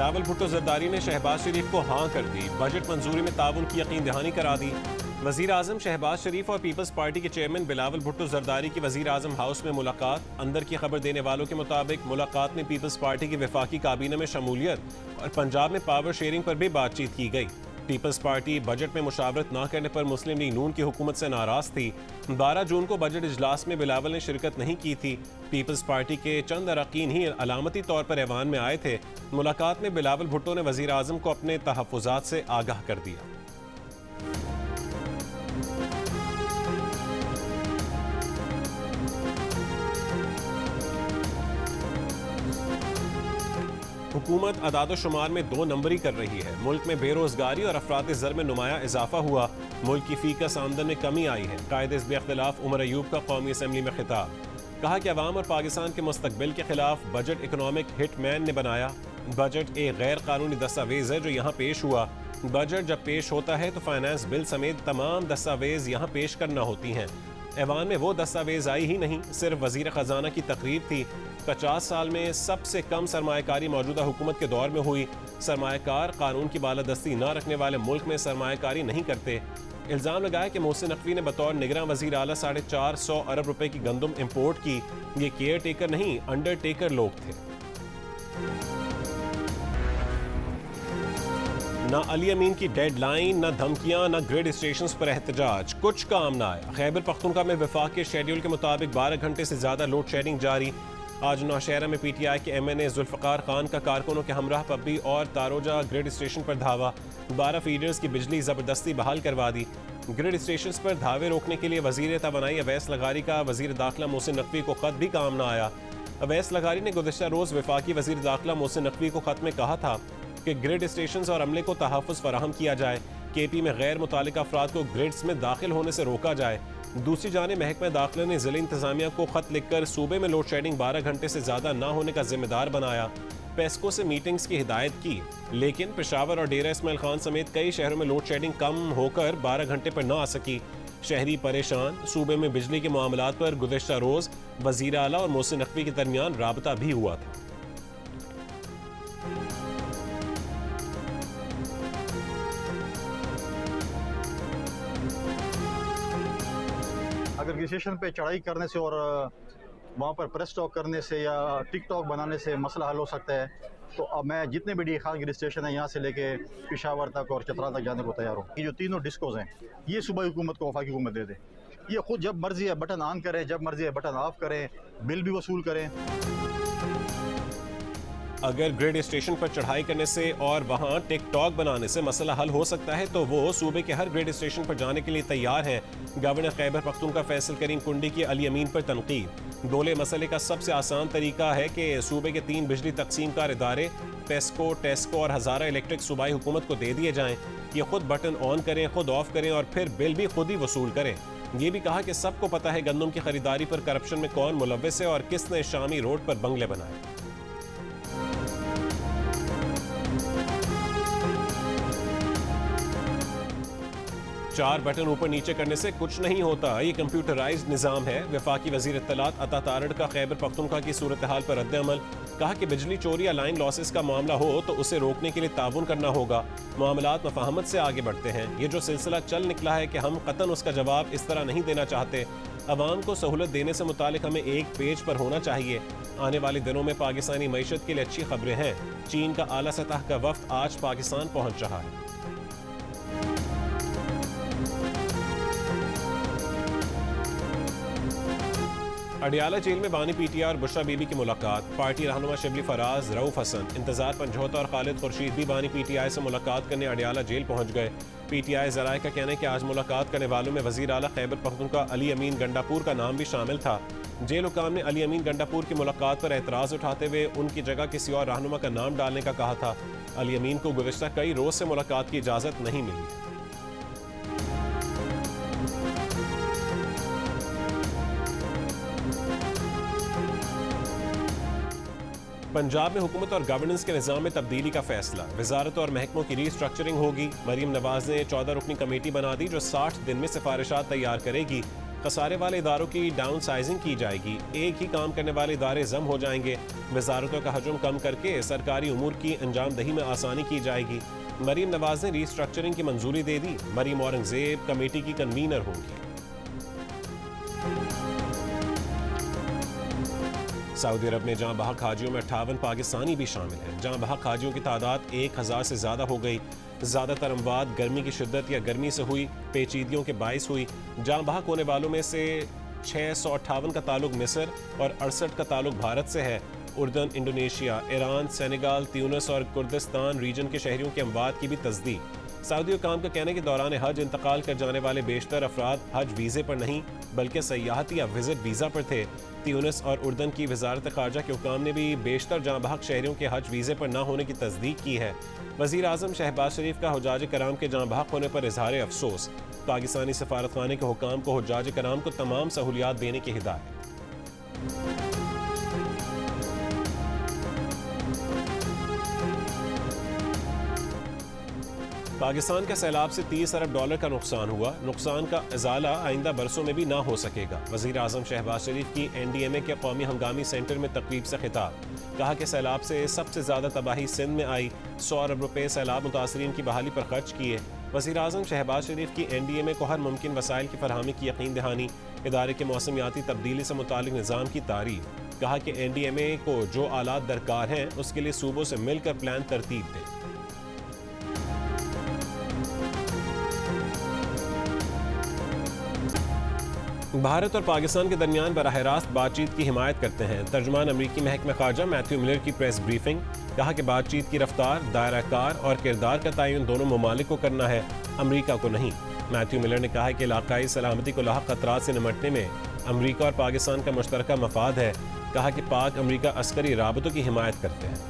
बिलावल भुट्टो जरदारी ने शहबाज शरीफ को हाँ कर दी। बजट मंजूरी में ताउन की यकीन दहानी करा दी। वजीर आजम शहबाज शरीफ और पीपल्स पार्टी के चेयरमैन बिलावल भुट्टो जरदारी की वजीर आजम हाउस में मुलाकात। अंदर की खबर देने वालों के मुताबिक मुलाकात में पीपल्स पार्टी की वफाकी काबीना में शमूलियत और पंजाब में पावर शेयरिंग पर भी बातचीत की गई। पीपल्स पार्टी बजट में मुशावरत न करने पर मुस्लिम लीग नून की हुकूमत से नाराज थी। 12 जून को बजट इजलास में बिलावल ने शिरकत नहीं की थी। पीपल्स पार्टी के चंद अरकान ही अलामती तौर पर ऐवान में आए थे। मुलाकात में बिलावल भुट्टो ने वजीर आजम को अपने तहफ़्फ़ुज़ात से आगाह कर दिया। हुकूमत अदाद-ओ-शुमार में 2 नंबरी कर रही है। मुल्क में बेरोजगारी और अफरात ज़र में नुमाया इजाफा हुआ। मुल्क की फीकस आमदन में कमी आई है। कायदे हिज़्ब इख्तिलाफ उमर अयूब का कौमी असम्बली में खिताब। कहा कि अवाम और पाकिस्तान के मुस्तकबिल के खिलाफ बजट इकोनॉमिक हिटमैन ने बनाया। बजट एक गैर कानूनी दस्तावेज है जो यहाँ पेश हुआ। बजट जब पेश होता है तो फाइनेंस बिल समेत तमाम दस्तावेज यहाँ पेश करना होती हैं। ऐवान में वो दस्तावेज आई ही नहीं, सिर्फ वजीर खजाना की तकरीर थी। 50 साल में सबसे कम सरमायाकारी मौजूदा हुकूमत के दौर में हुई। सरमायाकार कानून की बालादस्ती न रखने वाले मुल्क में सरमायाकारी नहीं करते। इल्ज़ाम लगाया कि मोहसिन नकवी ने बतौर निगरान वज़ीर आला 450 अरब रुपए की गंदम इम्पोर्ट की। ये केयर टेकर नहीं, अंडरटेकर लोग थे। ना अली अमीन की डेडलाइन, न धमकियां, न ग्रिड स्टेशंस पर एहतजाज, कुछ काम ना आया। खैबर पख्तूनख्वा में वफाक के शेड्यूल के मुताबिक 12 घंटे से ज्यादा लोड शेडिंग जारी। आज नौशहरा में PTI के MNA जुल्फ़िकार खान का कारकुनों के हमराह पब्बी और तारोजा ग्रिड स्टेशन पर धावा। 12 फीडर्स की बिजली जबरदस्ती बहाल करवा दी। ग्रिड स्टेशन पर धावे रोकने के लिए वजीर तवानाई अवैस लगारी का वजीर दाखिला मोहसिन नकवी को खत भी काम ना आया। अवैस लगारी ने गुज़िश्ता रोज वफाकी वजीर दाखिला मोहसिन नकवी को खत में कहा था कि ग्रिड स्टेशन और अमले को तहफ़्फ़ुज़ फराहम किया जाए। KP में गैर मुतालिका अफराद को ग्रिड्स में दाखिल होने से रोका जाए। दूसरी जानिब महकमा दाखिला ने ज़िला इंतज़ामिया को खत लिखकर सूबे में लोड शेडिंग 12 घंटे से ज़्यादा ना होने का जिम्मेदार बनाया। पेस्को से मीटिंग्स की हिदायत की, लेकिन पेशावर और डेरा इस्माइल खान समेत कई शहरों में लोड शेडिंग कम होकर 12 घंटे पर न आ सकी। शहरी परेशान। सूबे में बिजली के मामलात पर गुज़िश्ता रोज़ वज़ीर आला और मोहसिन नकवी के दरमियान राबता भी हुआ था। अगर किसी स्टेशन पे चढ़ाई करने से और वहाँ पर प्रेस टॉक करने से या टिकटॉक बनाने से मसला हल हो सकता है, तो अब मैं जितने भी खानगिरी स्टेशन है यहाँ से लेके पेशावर तक और चतरा तक जाने को तैयार हूँ। ये जो तीनों डिस्कोज हैं ये सूबाई हुकूमत को वफाकी हुकूमत दे दे। ये खुद जब मर्जी है बटन ऑन करें, जब मर्जी है बटन ऑफ करें, बिल भी वसूल करें। अगर ग्रिड स्टेशन पर चढ़ाई करने से और वहां टिकटॉक बनाने से मसला हल हो सकता है तो वो सूबे के हर ग्रिड स्टेशन पर जाने के लिए तैयार हैं। गवर्नर खैबर पख्तूनख्वा फैसल करीम कुंडी की अली अमीन पर तनकीद। दोले मसले का सबसे आसान तरीका है कि सूबे के 3 बिजली तकसीम कार इदारे पेस्को, टेस्को और हज़ारा इलेक्ट्रिक सूबाई हुकूमत को दे दिए जाएं। ये खुद बटन ऑन करें, खुद ऑफ करें और फिर बिल भी खुद ही वसूल करें। ये भी कहा कि सबको पता है गंदम की खरीदारी पर करप्शन में कौन मुलव्विस है और किसने शामी रोड पर बंगले बनाए। चार बटन ऊपर नीचे करने से कुछ नहीं होता, ये कंप्यूटराइज्ड निज़ाम है। वफाकी वज़ीर इत्तलात अता तारड़ का खैबर पख्तूनख्वा की सूरत हाल पर रद्द-ए-अमल। कहा कि बिजली चोरी या लाइन लॉसेस का मामला हो तो उसे रोकने के लिए ताउन करना होगा। मामलात मफाहमत से आगे बढ़ते हैं। ये जो सिलसिला चल निकला है कि हम कतन उसका जवाब इस तरह नहीं देना चाहते। अवाम को सहूलत देने से मुतालिक हमें एक पेज पर होना चाहिए। आने वाले दिनों में पाकिस्तानी मईशत के लिए अच्छी खबरें हैं। चीन का आला सतह का वफ्द आज पाकिस्तान पहुँच रहा है। अडियाला जेल में बानी PTI और बुशरा बीबी की मुलाकात। पार्टी रहनुमा शिबली फराज, रऊफ हसन, इंतजार पंजोता और खालिद खुर्शीद भी बानी PTI से मुलाकात करने अडियाला जेल पहुंच गए। PTI ज़राए का कहना है कि आज मुलाकात करने वालों में वज़ीर आला खैबर पख्तूनख्वा अली अमीन गंडापुर का नाम भी शामिल था। जेल हुकाम ने अली अमीन गंडापुर की मुलाकात पर एतराज़ उठाते हुए उनकी जगह किसी और रहनुमा का नाम डालने का कहा था। अली अमीन को गुज़िश्ता कई रोज़ से मुलाकात की इजाज़त नहीं मिली। पंजाब में हुकूमत और गवर्नेंस के निज़ाम में तब्दीली का फैसला। वजारत और महकमों की रीस्ट्रक्चरिंग होगी। मरीम नवाज ने 14 रुकनी कमेटी बना दी जो 60 दिन में सिफारिशात तैयार करेगी। खसारे वाले इदारों की डाउन साइजिंग की जाएगी। एक ही काम करने वाले इदारे जम हो जाएंगे। वजारतों का हजम कम करके सरकारी उमूर की अंजामदही में आसानी की जाएगी। मरीम नवाज ने रीस्ट्रक्चरिंग की मंजूरी दे दी। मरीम औरंगजेब कमेटी की कन्वीनर होंगी। सऊदी अरब में जहां बहक हाजियों में 58 पाकिस्तानी भी शामिल हैं। जहां बहक हाजियों की तादाद 1000 से ज़्यादा हो गई। ज़्यादातर अमवात गर्मी की शिद्दत या गर्मी से हुई पेचीदगियों के बायस हुई। जहां बहक होने वालों में से 658 का ताल्लुक मिस्र और 68 का ताल्लुक भारत से है। उर्दन, इंडोनेशिया, ईरान, सेनेगाल, त्यूनिस और कुर्दिस्तान रीजन के शहरियों के अमवात की भी तस्दीक। सऊदी हुकाम का कहना है कि दौरान हज इंतकाल कर जाने वाले बेशतर अफराद हज वीज़े पर नहीं बल्कि सयाहती या विजिट वीज़ा पर थे। त्यूनिस और उर्दन की वजारत खारजा के हुकाम ने भी बेशतर जहाँ बहक शहरियों के हज वीज़े पर न होने की तस्दीक की है। वज़ीर आज़म शहबाज शरीफ का हुज्जाज कराम के जहाँ बहक होने पर इजहार अफसोस। पाकिस्तानी सफारतखाने के हुकाम को हुज्जाज कराम को तमाम सहूलियात देने की हिदायत। पाकिस्तान का सैलाब से 30 अरब डॉलर का नुकसान हुआ। नुकसान का इजाला आइंदा बरसों में भी ना हो सकेगा। वज़ीर आज़म शहबाज शरीफ की NDMA के कौमी हंगामी सेंटर में तकरीब से खिताब। कहा कि सैलाब से सबसे ज़्यादा तबाही सिंध में आई। 100 अरब रुपये सैलाब मुतासरीन की बहाली पर खर्च किए। वज़ीर आज़म शहबाज शरीफ की NDMA को हर मुमकिन वसाइल की फरहमी की यकीन दहानी। इदारे के मौसमियाती तब्दीली से मुतालिक निज़ाम की तारीफ। कहा कि NDMA को जो आलात दरकार हैं उसके लिए सूबों से मिलकर प्लान तरतीब दें। भारत और पाकिस्तान के दरमियान बराह रास्त बातचीत की हिमायत करते हैं। तर्जुमान अमरीकी महकमा खारजा मैथ्यू मिलर की प्रेस ब्रीफिंग। कहा कि बातचीत की रफ्तार, दायरा कार और किरदार का तयन दोनों ममालिक को करना है, अमरीका को नहीं। मैथ्यू मिलर ने कहा कि इलाकाई सलामती को लाहक खतरात से निमटने में अमरीका और पाकिस्तान का मुश्तरका मफाद है। कहा कि पाक अमरीका अस्करी राबतों की हिमायत करते हैं।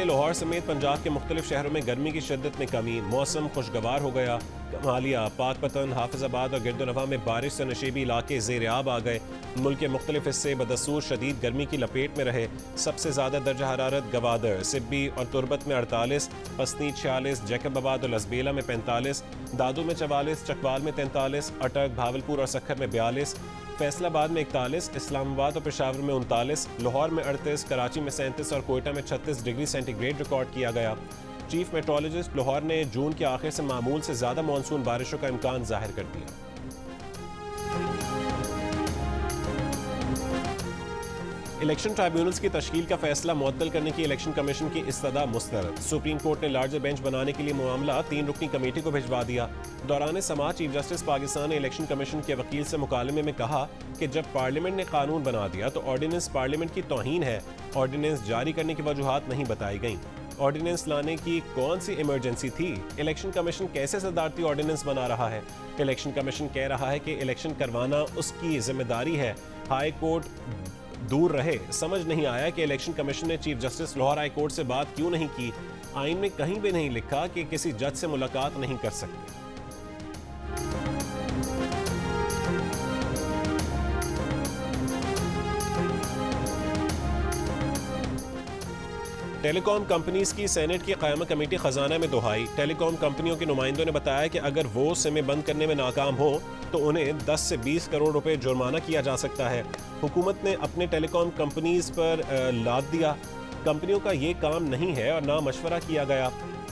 लाहौर समेत पंजाब के मुख्तलिफ शहरों में गर्मी की शिद्दत में कमी। मौसम खुशगवार हो गया। कमालिया, पाकपतन, हाफिजाबाद और गिरदोनवा में बारिश से नशेबी इलाके ज़ेर आब आ गए। मुल्क के मुख्तलिफ हिस्से बदसूर शदीद गर्मी की लपेट में रहे। सबसे ज़्यादा दर्जा हरारत गवादर, सिब्बी और तुरबत में 48, पसनी 46, जैकबाबाद और लसबेला में 45, दादू में 44, चकवाल में 43, अटक, भावलपुर और सखर में 42, फैसलाबाद में 41, इस्लामाबाद और पेशावर में 39, लाहौर में 38, कराची में 37 और कोयटा में 36 डिग्री सेंटीग्रेड रिकॉर्ड किया गया। चीफ मेट्रोलॉजिस्ट लाहौर ने जून के आखिर से मामूल से ज़्यादा मानसून बारिशों का इम्कान जाहिर कर दिया। इलेक्शन ट्राइब्यूनल्स की तश्कील का फैसला मुअत्तल करने की इलेक्शन कमीशन की इस्तदा मुस्तरद। सुप्रीम कोर्ट ने लार्जर बेंच बनाने के लिए मामला 3 रुकनी कमेटी को भिजवा दिया। दौरान समाअत चीफ जस्टिस पाकिस्तान ने इलेक्शन कमीशन के वकील से मुकालमे में कहा कि जब पार्लियामेंट ने कानून बना दिया तो ऑर्डिनेंस पार्लियामेंट की तौहीन है। ऑर्डिनेंस जारी करने की वजूहात नहीं बताई गई। ऑर्डिनेंस लाने की कौन सी इमरजेंसी थी? इलेक्शन कमीशन कैसे सदारती ऑर्डिनेंस बना रहा है? इलेक्शन कमीशन कह रहा है कि इलेक्शन करवाना उसकी जिम्मेदारी है। हाई कोर्ट दूर रहे। समझ नहीं आया कि इलेक्शन कमीशन ने chief justice Lahore high court से बात क्यों नहीं की। आइन में कहीं भी नहीं लिखा कि किसी जज से मुलाकात नहीं कर सकते। टेलीकॉम कंपनीज की सेनेट की क़यामा कमेटी खजाना में दुहाई। टेलीकॉम कंपनियों के नुमाइंदों ने बताया कि अगर वो सिमें बंद करने में नाकाम हो तो उन्हें 10 से 20 करोड़ रुपए जुर्माना किया जा सकता है। हुकूमत ने अपने टेलीकॉम कंपनीज पर लाद दिया। कंपनियों का ये काम नहीं है और ना मशवरा किया गया,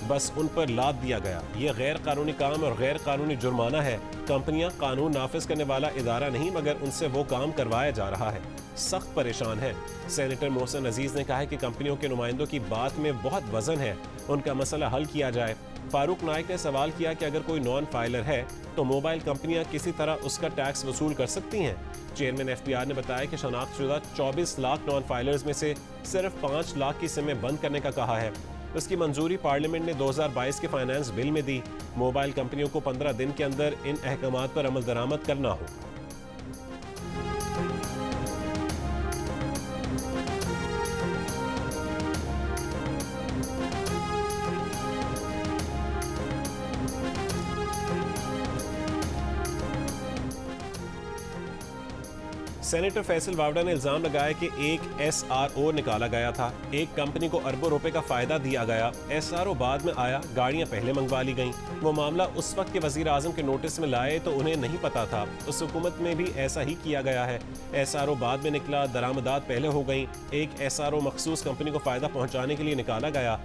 बस उन पर लाद दिया गया। ये गैर कानूनी काम और गैर कानूनी जुर्माना है। कंपनियां कानून नाफिज करने वाला इदारा नहीं मगर उनसे वो काम करवाया जा रहा है। सख्त परेशान है। सेनेटर मोहसिन अजीज ने कहा है कि कंपनियों के नुमाइंदों की बात में बहुत वजन है, उनका मसला हल किया जाए। फारूक नाइक ने सवाल किया कि अगर कोई नॉन फाइलर है तो मोबाइल कंपनियां किसी तरह उसका टैक्स वसूल कर सकती हैं। चेयरमैन FBR ने बताया कि शनाख्तशुदा 24 लाख नॉन फाइलर्स में से सिर्फ 5 लाख की सिमें बंद करने का कहा है। उसकी मंजूरी पार्लियामेंट ने 2022 के फाइनेंस बिल में दी। मोबाइल कंपनियों को 15 दिन के अंदर इन अहकामात पर अमल दरामद करना होगा। सेनेटर फैसल वावड़ा ने इल्जाम लगाया कि एक SRO निकाला गया था, एक कंपनी को अरबों रुपए का फायदा दिया गया, SRO बाद में आया, गाड़ियां पहले मंगवा ली गईं। वो मामला उस वक्त के वजीर आजम के नोटिस में लाए तो उन्हें नहीं पता था। उस हुकूमत में भी ऐसा ही किया गया है। SRO बाद में निकला, दरामदात पहले हो गई। एक SRO मखसूस कंपनी को फायदा पहुंचाने के लिए निकाला गया।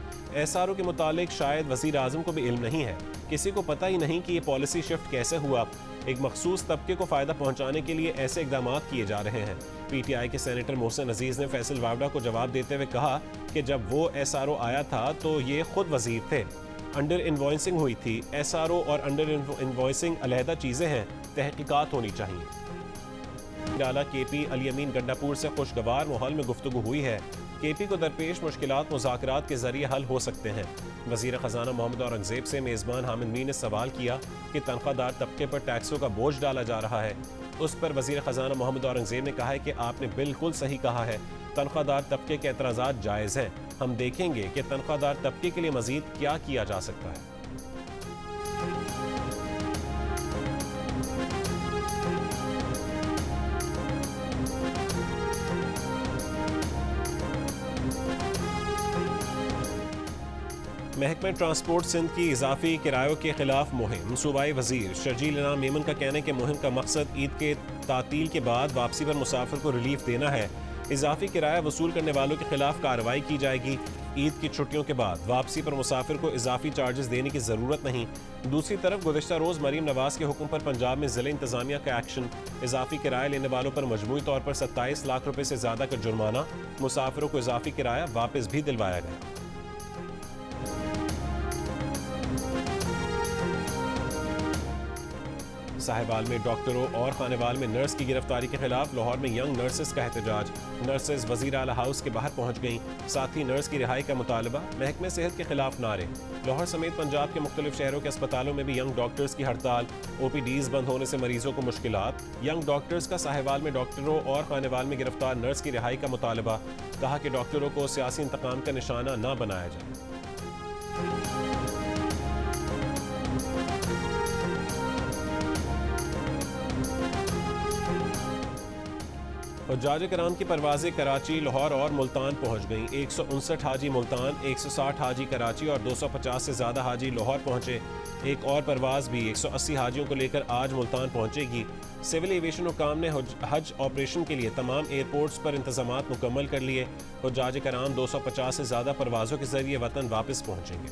SRO के मुतालिक शायद वजीर आजम को भी इल्म नहीं है, किसी को पता ही नहीं कि ये पॉलिसी शिफ्ट कैसे हुआ। एक मखसूस तबके को फायदा पहुंचाने के लिए ऐसे इकदाम किए जा रहे हैं। PTI के सेनेटर मोहसिन अजीज ने फैसल वावड़ा को जवाब देते हुए कहा कि जब वो SRO आया था तो ये खुद वजीर थे, अंडर इन्वॉइसिंग हुई थी। SRO और अंडर इन्वॉइसिंग अलहदा चीज़ें हैं, तहकीकात होनी चाहिए। डाला KP अली अमीन गंडापुर से खुशगवार माहौल में गुफ्तगू हुई है। KP को दरपेश मुश्किलात मुज़ाकरात के जरिए हल हो सकते हैं। वज़ीर ख़ज़ाना मोहम्मद औरंगज़ेब से मेज़बान हामिद मीर ने सवाल किया कि तनख्वाहदार तबके पर टैक्सों का बोझ डाला जा रहा है। उस पर वज़ीर ख़ज़ाना मोहम्मद औरंगज़ेब ने कहा है कि आपने बिल्कुल सही कहा है, तनख्वाहदार तबके के एतराज़ात जायज़ हैं। हम देखेंगे कि तनख्वाहदार तबके के लिए मज़ीद क्या किया जा सकता है। महकमा ट्रांसपोर्ट सिंध की इजाफी किरायों के खिलाफ मुहिम। सूबाई वजीर शर्जील इनाम मेमन का कहना है कि मुहिम का मकसद ईद के तातील के बाद वापसी पर मुसाफिर को रिलीफ देना है। इजाफी किराया वसूल करने वालों के खिलाफ कार्रवाई की जाएगी। ईद की छुट्टियों के बाद वापसी पर मुसाफिर को इजाफी चार्जेस देने की ज़रूरत नहीं। दूसरी तरफ गुज़िश्ता रोज़ मरीम नवाज के हुक्म पर पंजाब में ज़िला इंतज़ामिया का एक्शन। इजाफी किराया लेने वालों पर मजमूई तौर पर 27 लाख रुपए से ज़्यादा का जुर्माना। मुसाफिरों को इजाफी किराया वापस भी दिलवाया गया। साहिवाल में डॉक्टरों और खानेवाल में नर्स की गिरफ्तारी के खिलाफ लाहौर में यंग नर्सेस का एहतजाज। नर्सेस वजीर आला हाउस के बाहर पहुंच गईं। साथ ही नर्स की रिहाई का मुतालबा। महकमे सेहत के खिलाफ नारे। लाहौर समेत पंजाब के मुख्तलिफ शहरों के अस्पतालों में भी यंग डॉक्टर्स की हड़ताल। OPDs बंद होने से मरीजों को मुश्किलात। यंग डॉक्टर्स का साहिवाल में डॉक्टरों और खानेवाल में गिरफ्तार नर्स की रिहाई का मुतालबा। कहा कि डॉक्टरों को सियासी इंतकाम का निशाना न बनाया जाए। हुज्जाज कराम की परवाज़ें कराची, लाहौर और मुल्तान पहुँच गईं। 159 हाजी मुल्तान, 160 हाजी कराची और 250 से ज़्यादा हाजी लाहौर पहुँचे। एक और परवाज़ भी 180 हाजियों को लेकर आज मुल्तान पहुँचेगी। सिविल एविएशन हुकाम ने हज ऑपरेशन के लिए तमाम एयरपोर्ट्स पर इंतजामात मुकम्मल कर लिए। हुज्जाज कराम 250 से ज़्यादा परवाज़ों के जरिए वतन वापस पहुँचेंगे।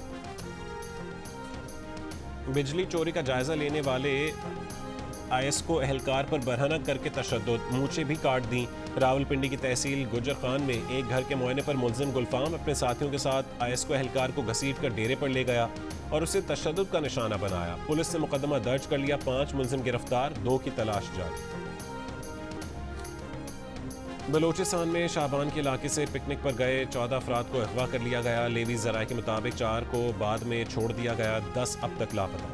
बिजली चोरी का जायज़ा लेने वाले ISCO एहलकार पर बरहनक करके तशद्दुद, मूछें भी काट दी। रावलपिंडी की तहसील गुजर खान में एक घर के मुआयने पर मुलजिम गुलफाम अपने साथियों के साथ ISCO एहलकार को घसीट कर डेरे पर ले गया और उसे तशद्दुद का निशाना बनाया। पुलिस ने मुकदमा दर्ज कर लिया, 5 मुलजिम गिरफ्तार, 2 की तलाश जारी। बलोचिस्तान में शाबान के इलाके से पिकनिक पर गए 14 अफराद को अगवा कर लिया गया। लेवी ज़राए के मुताबिक 4 को बाद में छोड़ दिया गया, 10 अब तक लापता।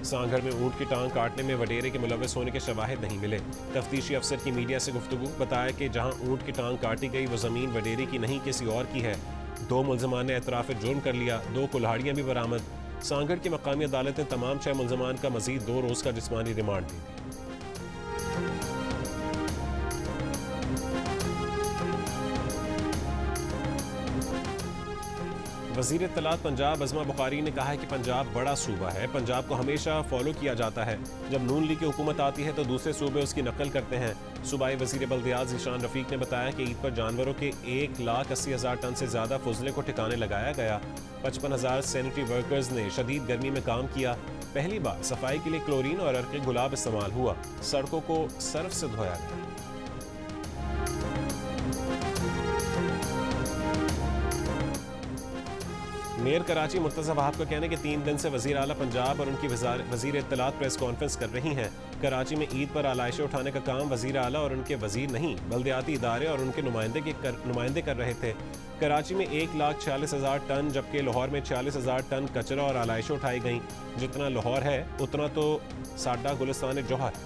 सांगढ़ में ऊंट की टांग काटने में वडेरे के मुलव्वस होने के शवाहिद नहीं मिले। तफ्तीशी अफसर की मीडिया से गुफ्तगू। बताया कि जहां ऊंट की टांग काटी गई वो ज़मीन वडेरे की नहीं किसी और की है। 2 मुलजमान ने एतराफ़ जुर्म कर लिया, 2 कुल्हाड़ियाँ भी बरामद। सांगढ़ की मकामी अदालत ने तमाम 6 मुलजमान का मजीद 2 रोज़ का जिस्मानी रिमांड दे दिया। वज़ीर इत्तलात पंजाब अज़मा बुखारी ने कहा है कि पंजाब बड़ा सूबा है, पंजाब को हमेशा फॉलो किया जाता है। जब नून लीग की हुकूमत आती है तो दूसरे सूबे उसकी नकल करते हैं। सूबाई वज़ीर बल्दियात ज़ीशान रफ़ीक ने बताया कि ईद पर जानवरों के 1,80,000 टन से ज़्यादा फुजले को ठिकाने लगाया गया। 55,000 सैनिटरी वर्कर्स ने शदीद गर्मी में काम किया। पहली बार सफाई के लिए क्लोरीन और अर्क़ गुलाब इस्तेमाल हुआ। सड़कों को सर्फ से धोया गया। मेयर कराची मुर्तज़ा वहाब का कहना है कि 3 दिन से वज़ीर आला पंजाब और उनकी वज़ीर इत्तलात प्रेस कॉन्फ्रेंस कर रही हैं। कराची में ईद पर आलाइशें उठाने का काम वज़ीर आला और उनके वज़ीर नहीं, बल्दियाती इदारे और उनके नुमाइंदे कर रहे थे। कराची में 1,46,000 टन जबकि लाहौर में 46,000 टन कचरा और आलाइशें उठाई गईं। जितना लाहौर है उतना तो साडा गुलिस्तान जौहर।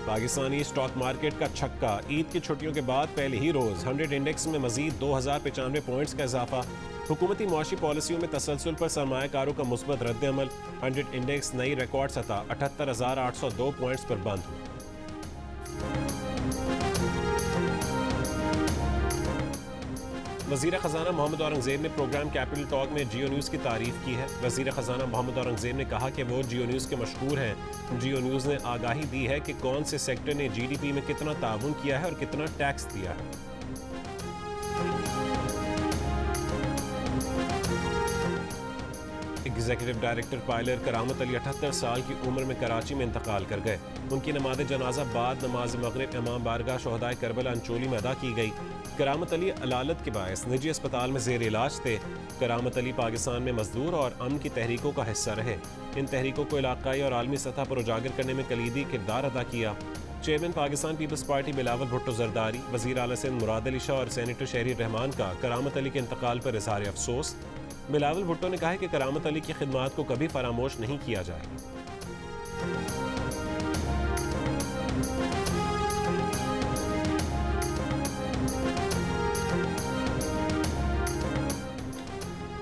पाकिस्तानी स्टॉक मार्केट का छक्का। ईद की छुट्टियों के बाद पहले ही रोज 100 इंडेक्स में मजीद 2,095 पॉइंट्स का इजाफा। हुकूमती मुआशी पॉलिसियों में तसलसल पर सरमायाकारों का मुस्बत रद्द-ए-अमल। 100 इंडेक्स नई रिकॉर्ड सतह 78,802 पॉइंट्स पर बंद हुआ। वज़ीर ख़ज़ाना मोहम्मद औरंगज़ेब ने प्रोग्राम कैपिटल टॉक में जियो न्यूज़ की तारीफ़ की है। वज़ीर ख़ज़ाना मोहम्मद औरंगज़ेब ने कहा कि वो जियो न्यूज़ के मशहूर हैं। जियो न्यूज़ ने आगाही दी है कि कौन से सेक्टर ने GDP में कितना ताउन किया है और कितना टैक्स दिया है। एग्जीक्यूटिव डायरेक्टर पायलट करामत अली 78 साल की उम्र में कराची में इंतकाल कर गए। उनकी नमाज जनाजा बाद नमाज मगरिब इमाम बारगाह शोहदाए करबला अंचोली में अदा की गई। करामत अली अलालत के बायस निजी अस्पताल में ज़ेर इलाज थे। करामत अली पाकिस्तान में मजदूर और अमन की तहरीकों का हिस्सा रहे। इन तहरीकों को इलाकाई और आलमी सतह पर उजागर करने में कलीदी किरदार अदा किया। Chairman Pakistan peoples party Bilawal Bhutto Zardari, वज़ीर आला सिंध मुराद अली शाह और सेनेटर शहरी रहमान का करामत अली के इंतकाल पर इज़हार अफसोस। बिलावल भुट्टो ने कहा है कि करामत अली की खिदमात को कभी फरामोश नहीं किया जाएगा।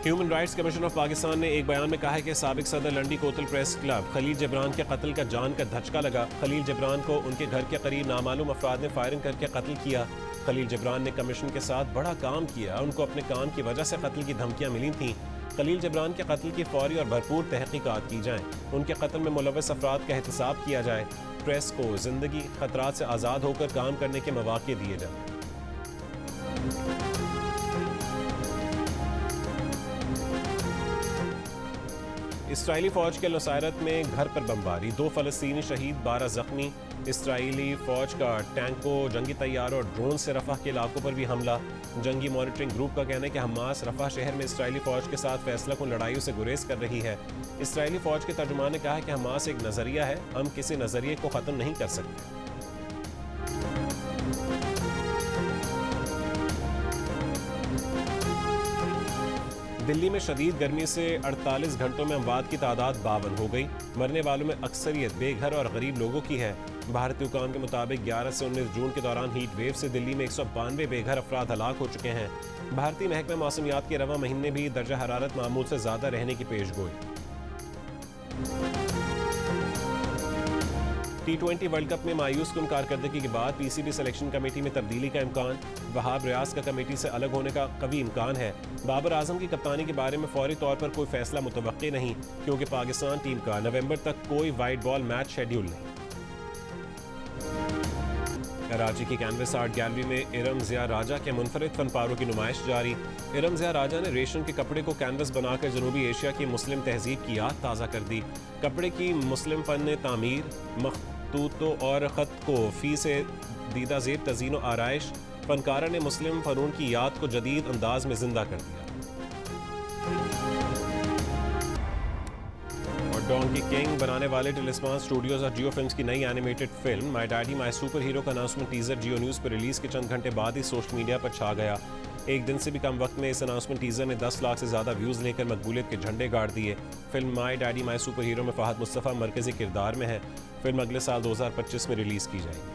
Human rights commission of Pakistan ने एक बयान में कहा है कि साबिक सदर लंडी कोतल प्रेस क्लब खलील जबरान के कत्ल का जान का धचका लगा। खलील जबरान को उनके घर के करीब नामालूम अफराद ने फायरिंग करके कत्ल किया। खलील जबरान ने कमीशन के साथ बड़ा काम किया। उनको अपने काम की वजह से कत्ल की धमकियां मिली थीं। खलील जबरान के कत्ल की फौरी और भरपूर तहकीकात की जाएं। उनके कत्ल में मुलव्वस अफराद का एहतसाब किया जाए। प्रेस को जिंदगी खतरात से आज़ाद होकर काम करने के मौके दिए जाएं। इसराइली फौज के लुसायरत में घर पर बमबारी, 2 फ़लस्तीनी शहीद, 12 जख्मी। इसराइली फौज का टैंकों, जंगी तैयारों और ड्रोन से रफ़ा के इलाकों पर भी हमला। जंगी मॉनिटरिंग ग्रुप का कहना है कि हमास रफ़ा शहर में इसराइली फौज के साथ फैसला कुन लड़ाइयों से गुरेज कर रही है। इसराइली फौज के तर्जुमान ने कहा है कि हमास एक नज़रिया है, हम किसी नज़रिए को ख़त्म नहीं कर सकते। दिल्ली में शदीद गर्मी से 48 घंटों में अमवात की तादाद 52 हो गई। मरने वालों में अक्सरियत बेघर और गरीब लोगों की है। भारतीय हुकाम के मुताबिक 11 से 19 जून के दौरान हीट वेव से दिल्ली में 192 बेघर अफराद हलाक हो चुके हैं। भारतीय महकमा मौसमियात के रवा महीने भी दर्जा हरारत मामूल से ज़्यादा रहने की पेशगोई। T20 वर्ल्ड कप में मायूस कुन कारकर्दगी के बाद PCB सिलेक्शन कमेटी में तब्दीली का इम्कान। वहाब रियाज का कमेटी से अलग होने का कवी इम्कान है। बाबर आजम की कप्तानी के बारे में फौरी तौर पर कोई फैसला मुतवक्की नहीं, क्योंकि पाकिस्तान टीम का नवंबर तक कोई वाइट बॉल मैच शेड्यूल नहीं। कराची की कैनवस आर्ट गैलरी में इरम ज़िया राजा के मुनफरिद फनपारों की नुमाइश जारी। इरम ज़िया राजा ने रेशम के कपड़े को कैनवस बनाकर जनूबी एशिया की मुस्लिम तहजीब की याद ताज़ा कर दी। कपड़े की मुस्लिम फन तामीर, मखतूतों और ख़त को फ़ी से दीदा ज़ेब तज़ीन व आराइश, फनकारा ने मुस्लिम फ़नून की याद को जदीद अंदाज में ज़िंदा कर दिया। डोंकी किंग बनाने वाले टिलिस्मान स्टूडियोज और जियो फिल्म्स की नई animated film my daddy my super hero का अनाउंसमेंट टीजर जियो न्यूज़ पर रिलीज के चंद घंटे बाद ही सोशल मीडिया पर छा गया। एक दिन से भी कम वक्त में इस अनाउंसमेंट टीजर ने 10 लाख से ज़्यादा व्यूज़ लेकर मकबूलियत के झंडे गाड़ दिए। Film my daddy my super hero में फहद मुस्तफ़ा मरकज़ी किरदार में है। फिल्म अगले साल 2025 में रिलीज़ की जाएगी।